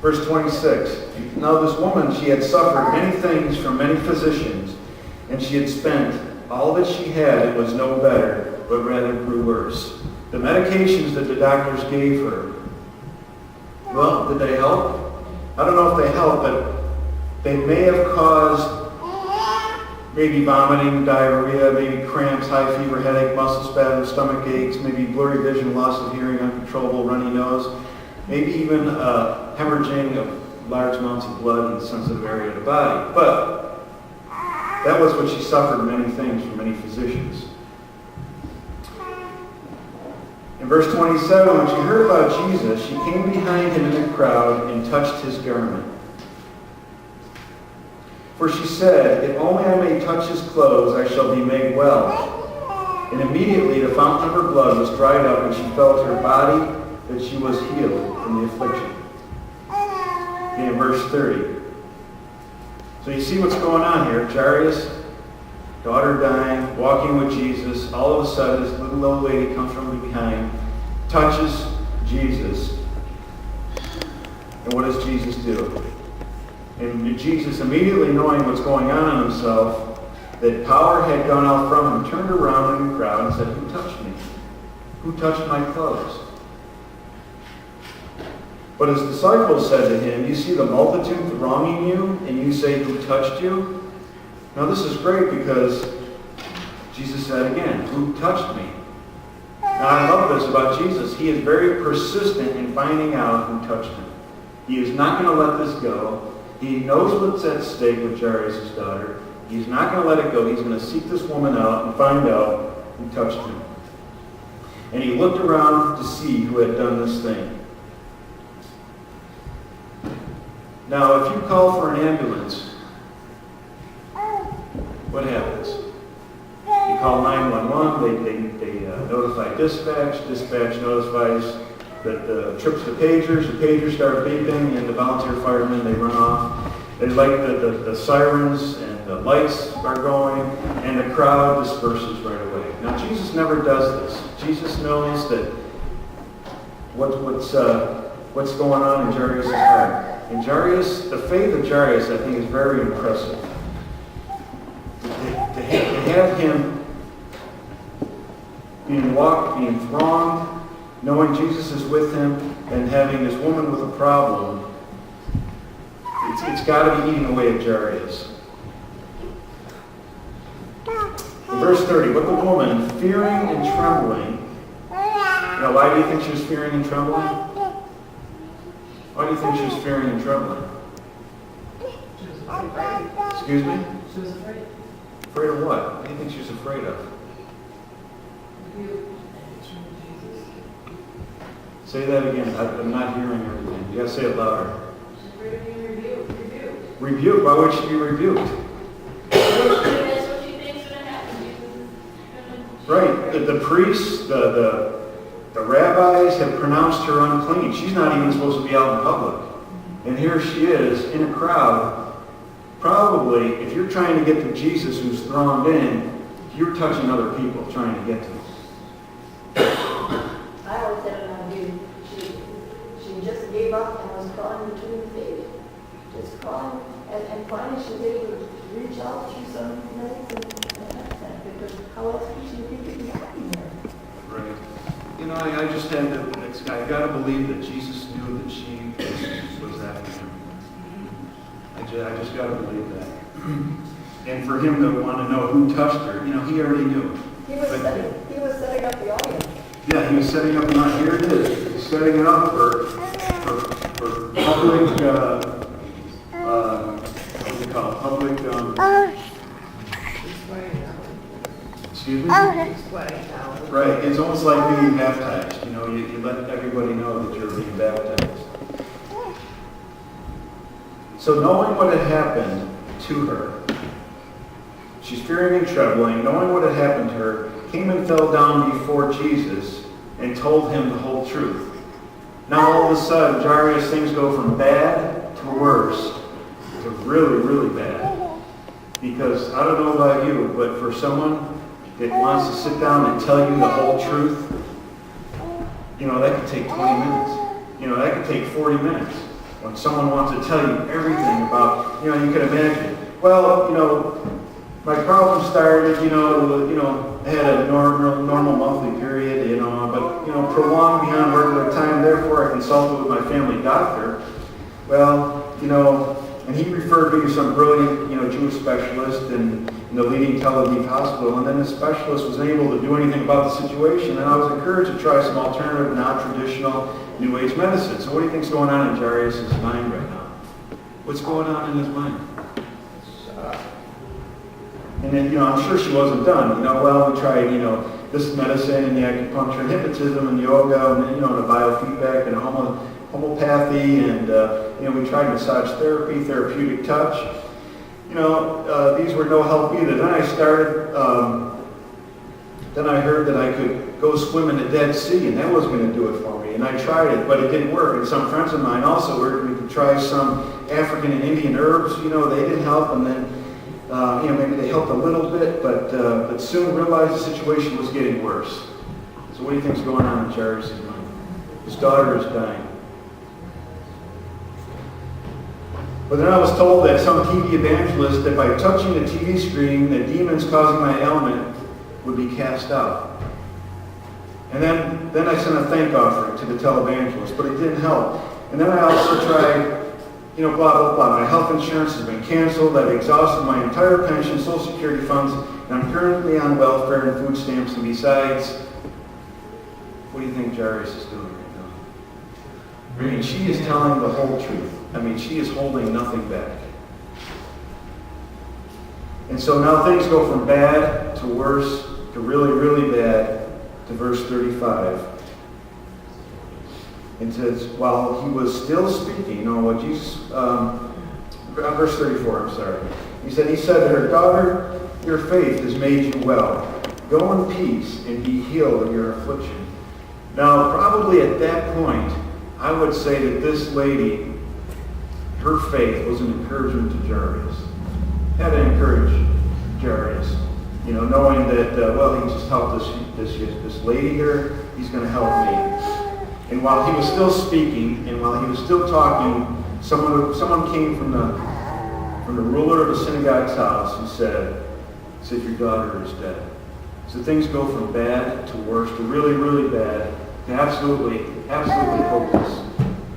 Verse 26. Now this woman, she had suffered many things from many physicians, and she had spent all that she had and was no better, but rather grew worse. The medications that the doctors gave her, well, did they help? I don't know if they helped, but they may have caused maybe vomiting, diarrhea, maybe cramps, high fever, headache, muscle spasms, stomach aches, maybe blurry vision, loss of hearing, uncontrollable runny nose, maybe even hemorrhaging of large amounts of blood in the sensitive area of the body. But that was what she suffered, many things from many physicians. In verse 27, when she heard about Jesus, she came behind him in the crowd and touched his garment. For she said, if only I may touch his clothes, I shall be made well. And immediately the fountain of her blood was dried up, and she felt her body that she was healed from the affliction. Okay, in verse 30. So you see what's going on here. Jairus, daughter dying, walking with Jesus. All of a sudden, this little old lady comes from behind, touches Jesus. And what does Jesus do? And Jesus, immediately knowing what's going on in himself, that power had gone out from him, turned around in the crowd and said, who touched me? Who touched my clothes? But his disciples said to him, you see the multitude thronging you, and you say, who touched you? Now this is great because Jesus said again, who touched me? Now I love this about Jesus. He is very persistent in finding out who touched him. He is not going to let this go. He knows what's at stake with Jairus' daughter. He's not going to let it go. He's going to seek this woman out and find out who touched him. And he looked around to see who had done this thing. Now, if you call for an ambulance, what happens? You call 911, they notify dispatch. Dispatch notifies that trips the pagers start beeping, and the volunteer firemen, they run off. They light the sirens, and the lights are going, and the crowd disperses right away. Now, Jesus never does this. Jesus knows that what's going on in Jairus' heart. And Jairus, the faith of Jairus, I think, is very impressive. To have him being thronged, knowing Jesus is with him, and having this woman with a problem, it's got to be eating away at Jairus. In verse 30, but the woman, fearing and trembling. Now, why do you think she was fearing and trembling? Why do you think she was fearing and trembling? She was afraid. Excuse me? She was afraid. Afraid of what? What do you think she was afraid of? Say that again. I'm not hearing everything. You got to say it louder. She's afraid of being rebuked. Rebuked? Why would she be rebuked? That's what she thinks is going to happen. Right. The priests, the rabbis have pronounced her unclean. She's not even supposed to be out in public. And here she is in a crowd. Probably, if you're trying to get to Jesus who's thronged in, you're touching other people trying to get to him. I always said it on you. She just gave up and was crawling between the feet. Just crawling. And finally she was able to reach out through some legs and that's that. Because how else could she think it was happening there? Right. You know, I just had to, I got to believe that Jesus knew that she was after him. I just got to believe that. And for him to want to know who touched her, you know, he already knew. He was setting up the audience. Yeah, he was setting up, here it is. He's setting it up for public, what do you call it? Public, excuse me? Right, it's almost like being baptized. You know, you let everybody know that you're being baptized. So knowing what had happened to her, she's fearing and trembling, knowing what had happened to her, came and fell down before Jesus and told him the whole truth. Now all of a sudden, Jairus, things go from bad to worse to really, really bad. Because I don't know about you, but for someone that wants to sit down and tell you the whole truth, you know, that could take 20 minutes. You know, that could take 40 minutes. when someone wants to tell you everything about, you can imagine. Well, my problem started, I had a normal monthly period, but, prolonged beyond regular time. Therefore, I consulted with my family doctor. Well, and he referred me to some brilliant, Jewish specialist in the leading Tel Aviv hospital. And then the specialist wasn't able to do anything about the situation. And I was encouraged to try some alternative, non-traditional New Age medicine. So what do you think's going on in Jarius' mind right now? What's going on in his mind? And then, I'm sure she wasn't done. Well, we tried, this medicine and the acupuncture and hypnotism and yoga and then, the biofeedback and homeopathy and, we tried massage therapy, therapeutic touch. These were no help either. Then I started, then I heard that I could go swim in the Dead Sea and that was going to do it for me. And I tried it, but it didn't work. And some friends of mine also urged me to try some African and Indian herbs. They didn't help. And then, maybe they helped a little bit, but soon realized the situation was getting worse. So what do you think's going on in Jarius' mind? His daughter is dying. But then I was told that some TV evangelist that by touching the TV screen, the demons causing my ailment would be cast out. And then I sent a thank offering to the televangelist, but it didn't help. And then I also tried, blah, blah, blah. My health insurance has been canceled. I've exhausted my entire pension, Social Security funds, and I'm currently on welfare and food stamps. And besides, what do you think Jarius is doing right now? She is telling the whole truth. She is holding nothing back. And so now things go from bad to worse to really, really bad to verse 35. It says, while he was still speaking, what Jesus, verse 34, I'm sorry. He said to her, daughter, your faith has made you well. Go in peace and be healed of your affliction. Now, probably at that point, I would say that this lady, her faith was an encouragement to Jarius. Had to encourage Jarius, knowing that, he just helped this lady here, he's going to help me. And while he was still speaking, and while he was still talking, someone came from the ruler of the synagogue's house and said, your daughter is dead. So things go from bad to worse to really, really bad to absolutely, absolutely hopeless.